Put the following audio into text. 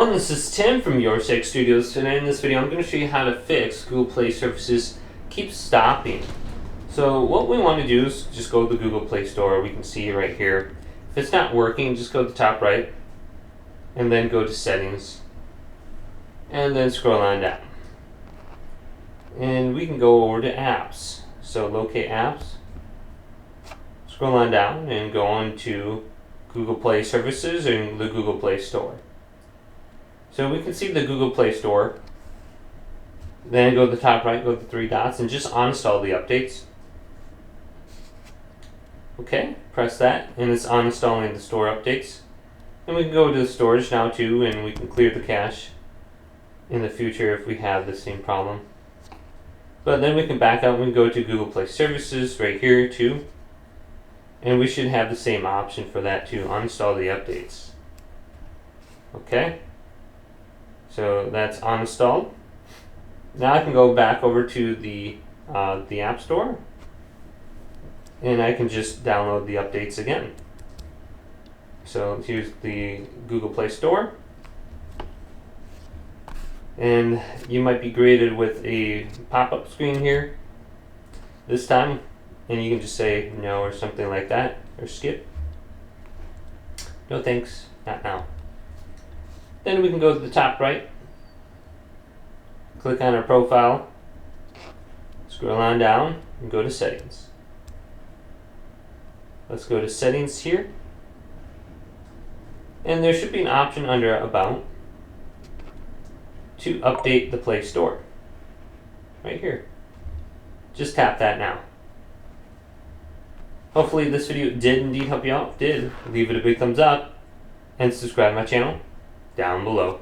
This is Tim from Your Tech Studios. Today in this video I'm going to show you how to fix Google Play services keep stopping. So what we want to do is just go to the Google Play Store. We can see right here. If it's not working, just go to the top right and then go to settings and then scroll on down. And we can go over to apps. So locate apps, scroll on down and go on to Google Play services and the Google Play Store. So we can see the Google Play Store. Then go to the top right, go to the three dots, and just uninstall the updates. Okay, press that, and it's uninstalling the store updates. And we can go to the storage now too, and we can clear the cache in the future if we have the same problem. But then we can back out and we can go to Google Play Services right here too. And we should have the same option for that too, uninstall the updates. Okay. So that's uninstalled. Now I can go back over to the App Store, and I can just download the updates again. So here's the Google Play Store, and you might be greeted with a pop-up screen here this time, and you can just say no or something like that, or skip. No thanks, not now. Then we can go to the top right, click on our profile, scroll on down, and go to settings. Let's go to settings here. And there should be an option under About to update the Play Store. Right here. Just tap that now. Hopefully this video did indeed help you out. If it did, leave it a big thumbs up and subscribe to my channel down below.